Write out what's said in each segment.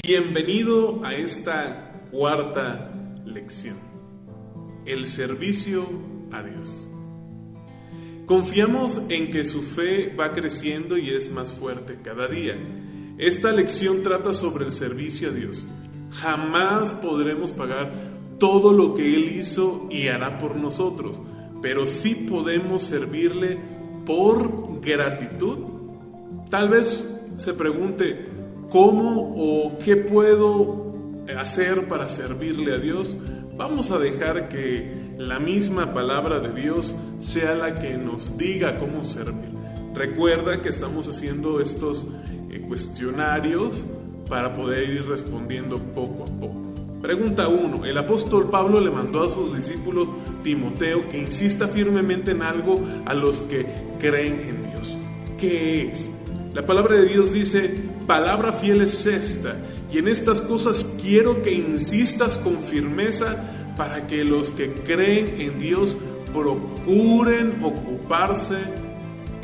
Bienvenido a esta cuarta lección, el servicio a Dios. Confiamos en que su fe va creciendo y es más fuerte cada día. Esta lección trata sobre el servicio a Dios. Jamás podremos pagar todo lo que Él hizo y hará por nosotros, pero sí podemos servirle por gratitud. Tal vez se pregunte, ¿cómo o qué puedo hacer para servirle a Dios? Vamos a dejar que la misma palabra de Dios sea la que nos diga cómo servir. Recuerda que estamos haciendo estos cuestionarios para poder ir respondiendo poco a poco. Pregunta 1. El apóstol Pablo le mandó a sus discípulos Timoteo que insista firmemente en algo a los que creen en Dios. ¿Qué es? La palabra de Dios dice: palabra fiel es esta, y en estas cosas quiero que insistas con firmeza para que los que creen en Dios procuren ocuparse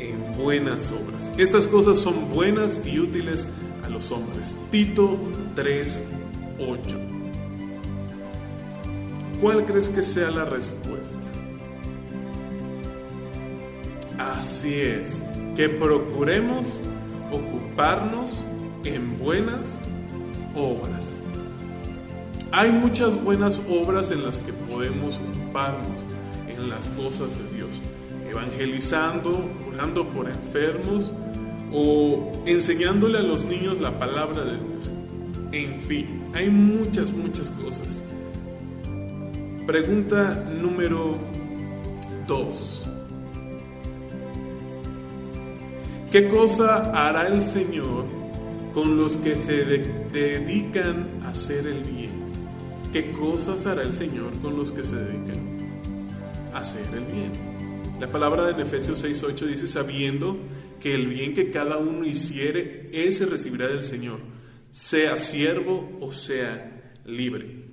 en buenas obras. Estas cosas son buenas y útiles a los hombres. Tito 3:8. ¿Cuál crees que sea la respuesta? Así es, que procuremos ocuparnos en buenas obras. Hay muchas buenas obras en las que podemos ocuparnos en las cosas de Dios, evangelizando, orando por enfermos o enseñándole a los niños la palabra de Dios. En fin, hay muchas cosas. Pregunta número 2. ¿Qué cosa hará el Señor con los que se dedican a hacer el bien? ¿Qué cosas hará el Señor con los que se dedican a hacer el bien? La palabra de Efesios 6:8 dice: sabiendo que el bien que cada uno hiciere, ese recibirá del Señor, sea siervo o sea libre.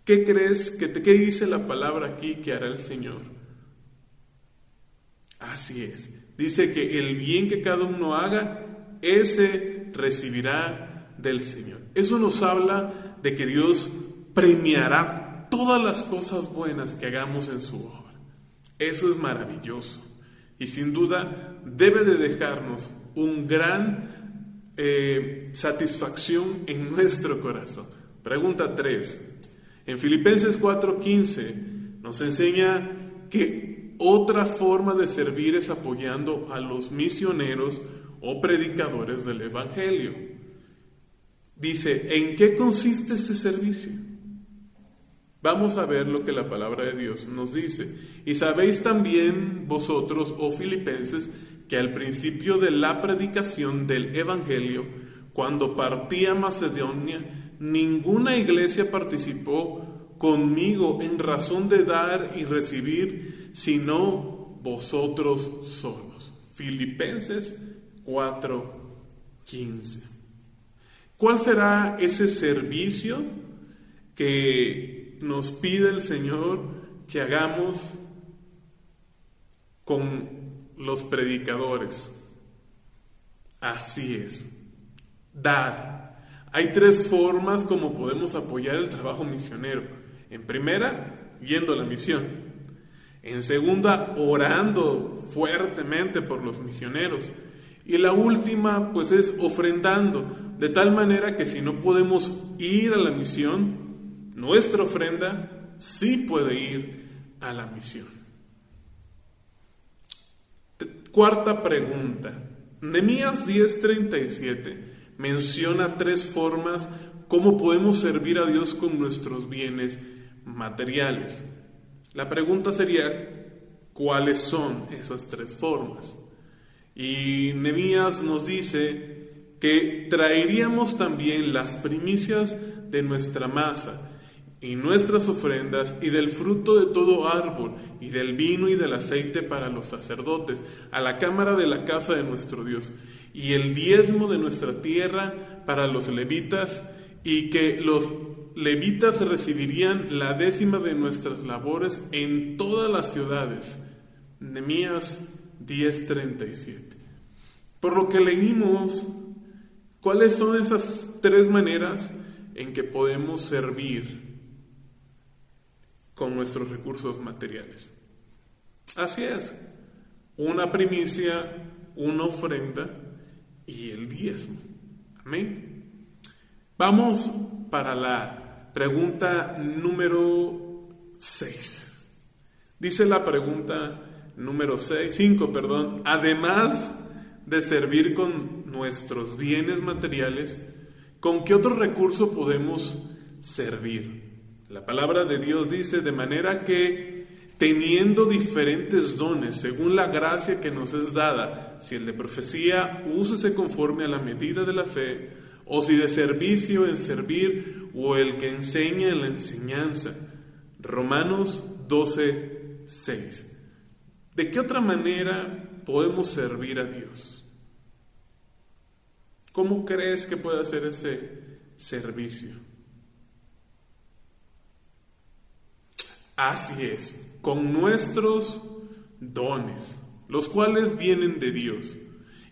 ¿Qué crees? ¿Qué dice la palabra aquí que hará el Señor? Así es. Dice que el bien que cada uno haga, ese recibirá del Señor. Eso nos habla de que Dios premiará todas las cosas buenas que hagamos en su obra. Eso es maravilloso y sin duda debe de dejarnos un gran satisfacción en nuestro corazón. Pregunta 3. En Filipenses 4:15 nos enseña que otra forma de servir es apoyando a los misioneros o predicadores del Evangelio. Dice, ¿en qué consiste este servicio? Vamos a ver lo que la palabra de Dios nos dice. Y sabéis también vosotros, oh filipenses, que al principio de la predicación del Evangelio, cuando partí a Macedonia, ninguna iglesia participó conmigo en razón de dar y recibir, sino vosotros solos. Filipenses 4:15. ¿Cuál será ese servicio que nos pide el Señor que hagamos con los predicadores? Así es, dar. Hay 3 formas como podemos apoyar el trabajo misionero. En primera, yendo a la misión. En segunda, orando fuertemente por los misioneros. Y la última, pues, es ofrendando, de tal manera que si no podemos ir a la misión, nuestra ofrenda sí puede ir a la misión. Cuarta pregunta. Nehemías 10:37 menciona 3 formas cómo podemos servir a Dios con nuestros bienes materiales. La pregunta sería, ¿cuáles son esas 3 formas? Y Nehemías nos dice que traeríamos también las primicias de nuestra masa y nuestras ofrendas y del fruto de todo árbol y del vino y del aceite para los sacerdotes a la cámara de la casa de nuestro Dios y el diezmo de nuestra tierra para los levitas, y que los levitas recibirían la 10ª de nuestras labores en todas las ciudades. Nehemías 10:37. Por lo que leímos, ¿Cuáles son esas 3 maneras en que podemos servir con nuestros recursos materiales? Así es, una primicia, una ofrenda y el diezmo. Amén. Vamos para la pregunta número 6. Dice la pregunta número 5, además de servir con nuestros bienes materiales, ¿con qué otro recurso podemos servir? La palabra de Dios dice, de manera que teniendo diferentes dones según la gracia que nos es dada, si el de profecía, úsese conforme a la medida de la fe, o si de servicio en servir, o el que enseña en la enseñanza. Romanos 12:6. ¿De qué otra manera podemos servir a Dios? ¿Cómo crees que puede hacer ese servicio? Así es, con nuestros dones, los cuales vienen de Dios,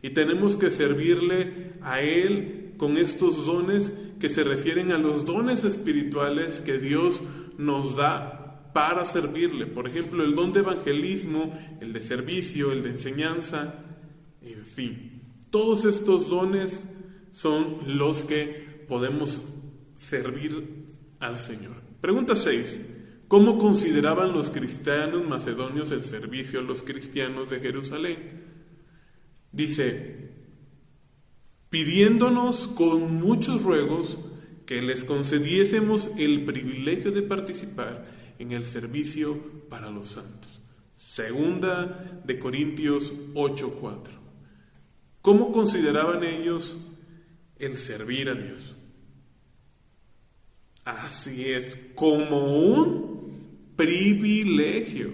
y tenemos que servirle a Él con estos dones que se refieren a los dones espirituales que Dios nos da para servirle. Por ejemplo, el don de evangelismo, el de servicio, el de enseñanza, en fin. Todos estos dones son los que podemos servir al Señor. Pregunta 6. ¿Cómo consideraban los cristianos macedonios el servicio a los cristianos de Jerusalén? Dice, pidiéndonos con muchos ruegos que les concediésemos el privilegio de participar en el servicio para los santos. Segunda de Corintios 8:4. ¿Cómo consideraban ellos el servir a Dios? Así es, como un privilegio.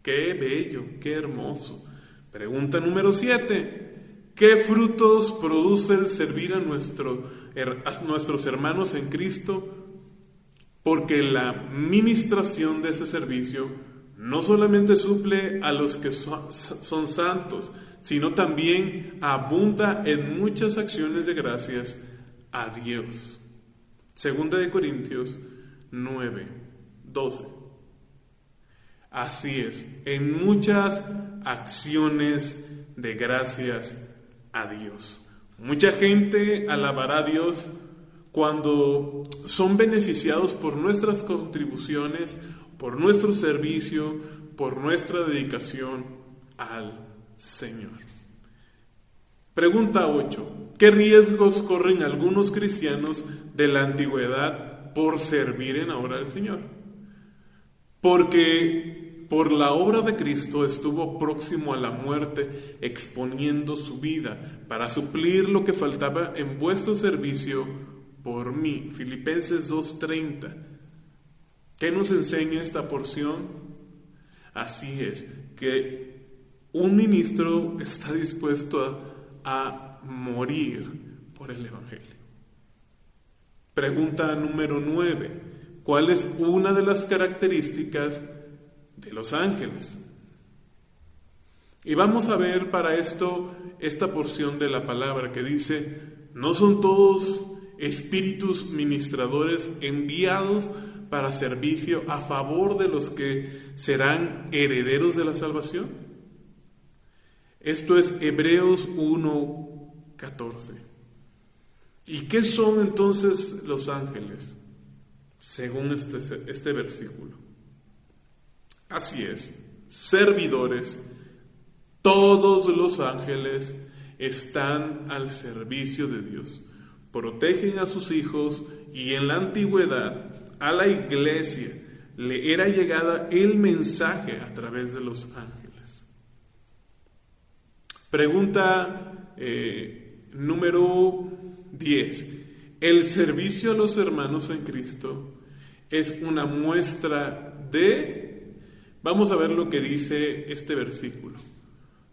Qué bello, qué hermoso. Pregunta número 7. ¿Qué frutos produce el servir a nuestros hermanos en Cristo? Porque la ministración de ese servicio no solamente suple a los que son santos, sino también abunda en muchas acciones de gracias a Dios. Segunda de Corintios 9:12. Así es, en muchas acciones de gracias a Dios. Mucha gente alabará a Dios cuando son beneficiados por nuestras contribuciones, por nuestro servicio, por nuestra dedicación al Señor. Pregunta 8. ¿Qué riesgos corren algunos cristianos de la antigüedad por servir en la obra del Señor? Porque por la obra de Cristo estuvo próximo a la muerte, exponiendo su vida para suplir lo que faltaba en vuestro servicio por mí. Filipenses 2:30. ¿Qué nos enseña esta porción? Así es, que un ministro está dispuesto a morir por el Evangelio. Pregunta número 9. ¿Cuál es una de las características de los ángeles? Y vamos a ver para esto esta porción de la palabra que dice, ¿no son todos espíritus ministradores enviados para servicio a favor de los que serán herederos de la salvación? Esto es Hebreos 1:14. ¿Y qué son entonces los ángeles? Según este versículo. Así es, servidores. Todos los ángeles están al servicio de Dios. Protegen a sus hijos y en la antigüedad a la iglesia le era llegada el mensaje a través de los ángeles. Pregunta número 10. El servicio a los hermanos en Cristo es una muestra de... Vamos a ver lo que dice este versículo.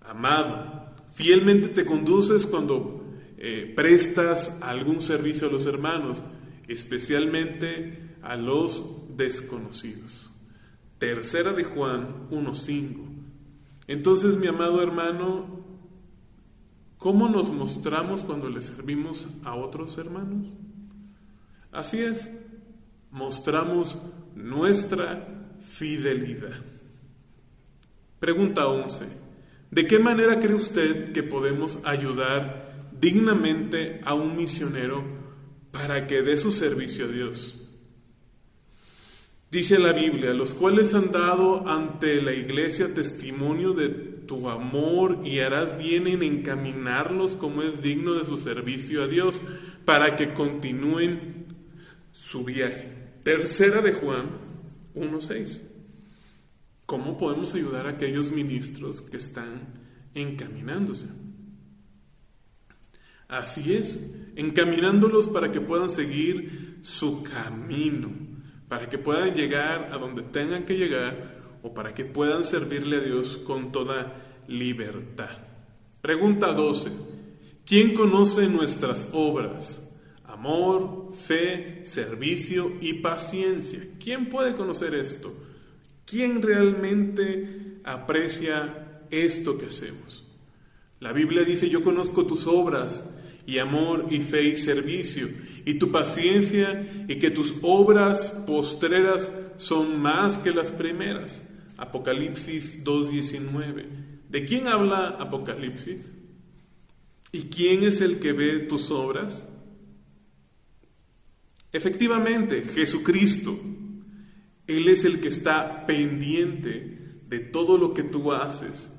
Amado, fielmente te conduces cuando prestas algún servicio a los hermanos, especialmente a los desconocidos. Tercera de Juan 1:5. Entonces, mi amado hermano, ¿Cómo nos mostramos cuando le servimos a otros hermanos? Así es, mostramos nuestra fidelidad. Pregunta 11. ¿De qué manera cree usted que podemos ayudar dignamente a un misionero para que dé su servicio a Dios? Dice la Biblia, los cuales han dado ante la iglesia testimonio de tu amor y harás bien en encaminarlos como es digno de su servicio a Dios para que continúen su viaje. Tercera de Juan 1:6. ¿Cómo podemos ayudar a aquellos ministros que están encaminándose? Así es, encaminándolos para que puedan seguir su camino, para que puedan llegar a donde tengan que llegar o para que puedan servirle a Dios con toda libertad. Pregunta 12. ¿Quién conoce nuestras obras? Amor, fe, servicio y paciencia. ¿Quién puede conocer esto? ¿Quién realmente aprecia esto que hacemos? La Biblia dice, yo conozco tus obras y amor y fe y servicio, y tu paciencia y que tus obras postreras son más que las primeras. Apocalipsis 2:19. ¿De quién habla Apocalipsis? ¿Y quién es el que ve tus obras? Efectivamente, Jesucristo. Él es el que está pendiente de todo lo que tú haces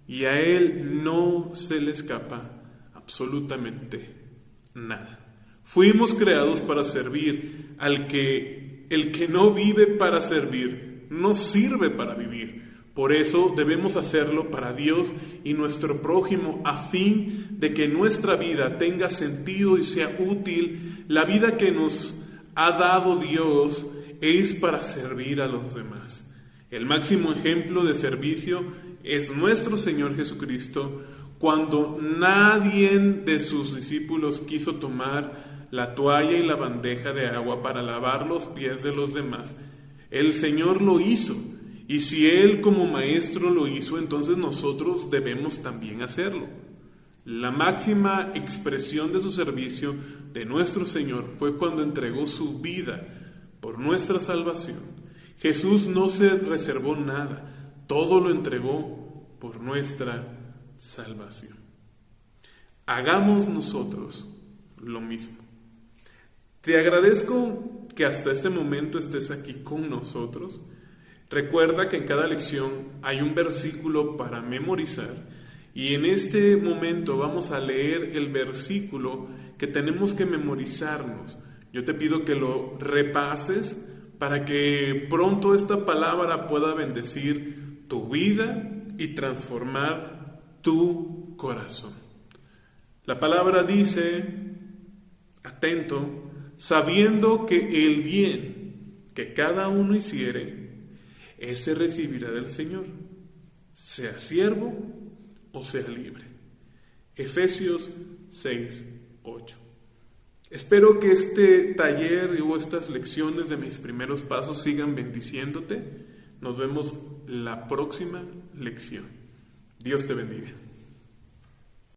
y a Él no se le escapa absolutamente nada. Fuimos creados para servir el que no vive para servir, no sirve para vivir. Por eso debemos hacerlo para Dios y nuestro prójimo a fin de que nuestra vida tenga sentido y sea útil. La vida que nos ha dado Dios es para servir a los demás. El máximo ejemplo de servicio es nuestro Señor Jesucristo, cuando nadie de sus discípulos quiso tomar la toalla y la bandeja de agua para lavar los pies de los demás. El Señor lo hizo, y si Él como maestro lo hizo, entonces nosotros debemos también hacerlo. La máxima expresión de su servicio de nuestro Señor fue cuando entregó su vida por nuestra salvación. Jesús no se reservó nada, todo lo entregó por nuestra salvación. Hagamos nosotros lo mismo. Te agradezco que hasta este momento estés aquí con nosotros. Recuerda que en cada lección hay un versículo para memorizar y en este momento vamos a leer el versículo que tenemos que memorizarnos. Yo te pido que lo repases para que pronto esta palabra pueda bendecir tu vida y transformar tu corazón. La palabra dice, atento, sabiendo que el bien que cada uno hiciere, ese recibirá del Señor, sea siervo o sea libre. Efesios 6:8. Espero que este taller o estas lecciones de mis primeros pasos sigan bendiciéndote. Nos vemos la próxima lección. Dios te bendiga.